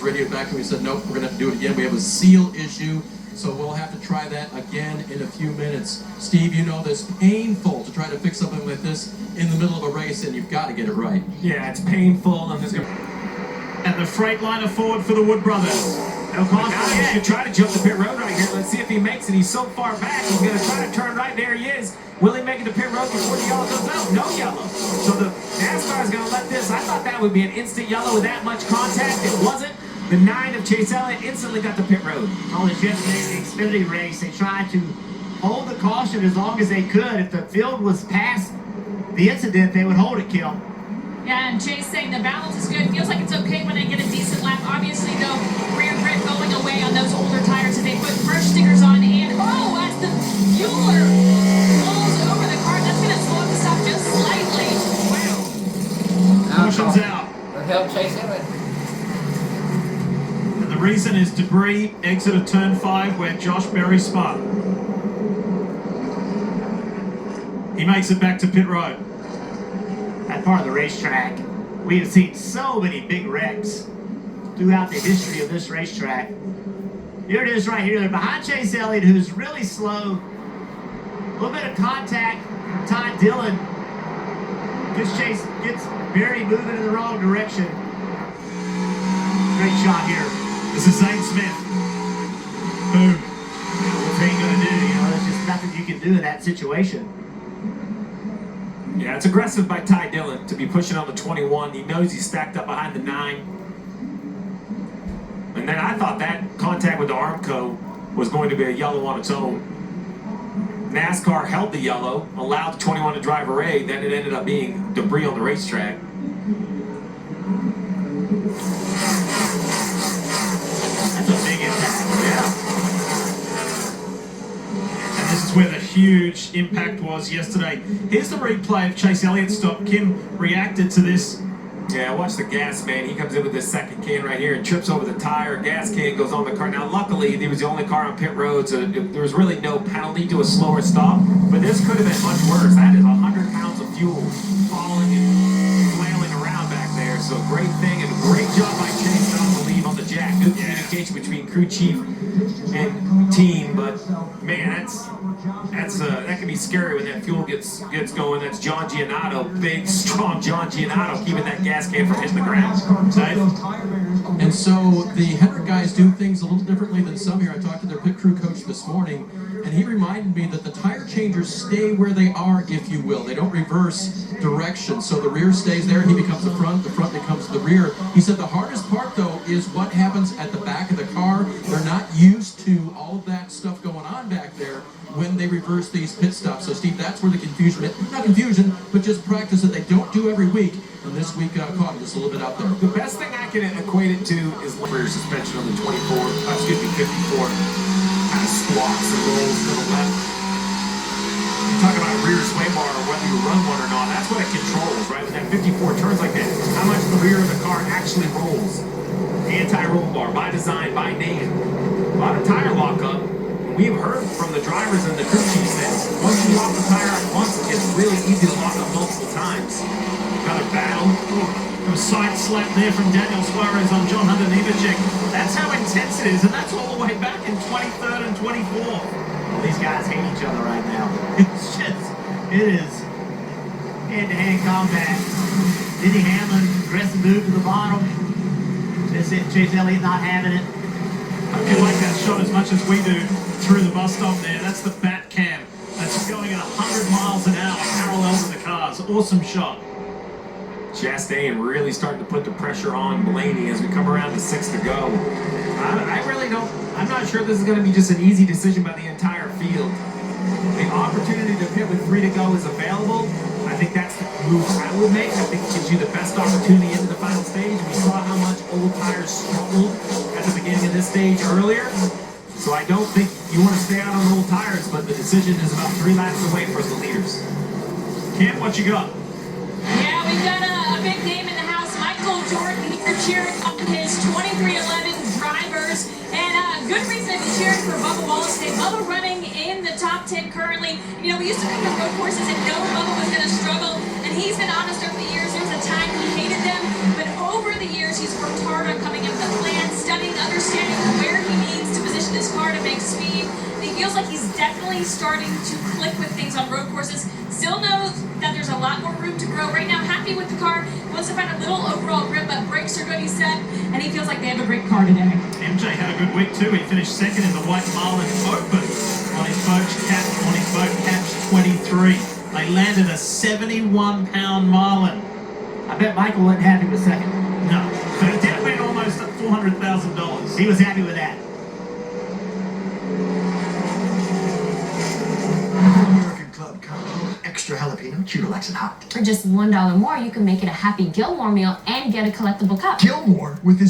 radio back and we said, nope, we're going to have to do it again. We have a seal issue, so we'll have to try that again in a few minutes. Steve, you know this, painful to try to fix something like this in the middle of a race, and you've got to get it right. Yeah, it's painful. And the Freightliner forward for the Wood brothers. No caution. He's going to try to jump the pit road right here. Let's see if he makes it. He's so far back. He's going to try to turn right. There he is. Will he make it to pit road before the yellow goes out? No yellow. So the Nascar is going to let this. I thought that would be an instant yellow with that much contact. It wasn't. The 9 of Chase Elliott instantly got the pit road. On the Xfinity race, they tried to hold the caution as long as they could. If the field was past the incident, they would hold it, Kill. Yeah, and Chase saying the balance is good. Feels like it's okay when I get a decent lap. Obviously, though, rear grip going away on those older tires as they put fresh stickers on. And, oh, as the fueler rolls over the car, that's going to slow up the stop just slightly. Wow. Caution's out. That helped Chase Elliott. And the reason is debris exit of turn 5 where Josh Berry spun. He makes it back to pit road. That part of the racetrack, we have seen so many big wrecks throughout the history of this racetrack. Here it is right here. They're behind Chase Elliott, who's really slow. A little bit of contact from Ty Dillon. Gets Berry moving in the wrong direction. Great shot here. This is Zane Smith. Boom. What's he going to do? You know, there's just nothing you can do in that situation. Yeah, it's aggressive by Ty Dillon to be pushing on the 21. He knows he's stacked up behind the 9. And then I thought that contact with the Armco was going to be a yellow on its own. NASCAR held the yellow, allowed the 21 to drive away, then it ended up being debris on the racetrack. That's a big impact. Yeah. This is where the huge impact was yesterday. Here's the replay of Chase Elliott's stop. Kim reacted to this. Yeah, watch the gas man. He comes in with this second can right here and trips over the tire. Gas can goes on the car. Now, luckily, he was the only car on pit road, so there was really no penalty to a slower stop. But this could have been much worse. That is 100 pounds of fuel falling and flailing around back there. So great thing and great job by Chase not to leave on the jack. Good communication between crew chief and team, but man, that can be scary when that fuel gets going. That's John Giannato, big, strong John Giannato, keeping that gas can from hitting the ground. And so the Hendrick guys do things a little differently than some here. I talked to their pit crew coach this morning, and he reminded me that the tire changers stay where they are, if you will. They don't reverse direction. So the rear stays there, he becomes the front becomes the rear. He said the hardest part, though, is what happens at the back of the car. They're not used to all of that stuff going on back there when they reverse these pit stops. So, Steve, that's where the confusion, not confusion, but just practice that they don't do every week. And this week caught us a little bit out there. The best thing I can equate it to is rear suspension on the 54, 54. Kind of squats and rolls to the left. You talk about a rear sway bar or whether you run one or not, that's what it controls, right? When that 54 turns like that, how much the rear of the car actually rolls. Anti-roll bar, by design, by name. A lot of tire lockup. We've heard from the drivers and the crew chiefs that once you lock the tire up once, it's really easy to lock up multiple times. Another battle. A side slap there from Daniel Suarez on John Hunter Nemechek. That's how intense it is, and that's all the way back in 23rd and 24th. Well, these guys hate each other right now. It is hand-to-hand combat. Denny Hamlin, aggressive move to the bottom. Chase Elliott not having it. I feel like that shot as much as we do through the bus stop there. That's the bat cam. That's going at 100 miles an hour parallel to the cars. Awesome shot. Chastain really starting to put the pressure on Blaney as we come around to 6 to go. I really don't, I'm not sure this is going to be just an easy decision by the entire field. The opportunity to pit with 3 to go is available. I think that's the move I would make. I think it gives you the best opportunity into the final stage. We saw how much old tires struggled at the beginning of this stage earlier. So I don't think you want to stay out on old tires, but the decision is about 3 laps away from the leaders. Kim, what you got? Yeah, we've got a big name in the house. Michael Jordan here cheering on his 2311 drivers. And good reason to be cheering for Bubba Wallace today. Bubba running in the top 10 currently. You know, we used to come to road courses and know Bubba was going to struggle. And he's been honest over the years. There was a time he hated them. But over the years, he's worked hard on coming into the plans. definitely starting to click with things on road courses. Still knows that there's a lot more room to grow. Right now, happy with the car. Wants to find a little overall grip, but brakes are good, he said, and he feels like they have a great car today. MJ had a good week too. He finished second in the White Marlin Open on his boat catch 23. They landed a 71-pound marlin. I bet Michael wasn't happy with second. No, but he did win almost $400,000. He was happy with that. American Club combo, extra jalapeno, Cheeto likes it hot. For just $1 more, you can make it a Happy Gilmore meal and get a collectible cup. Gilmore with his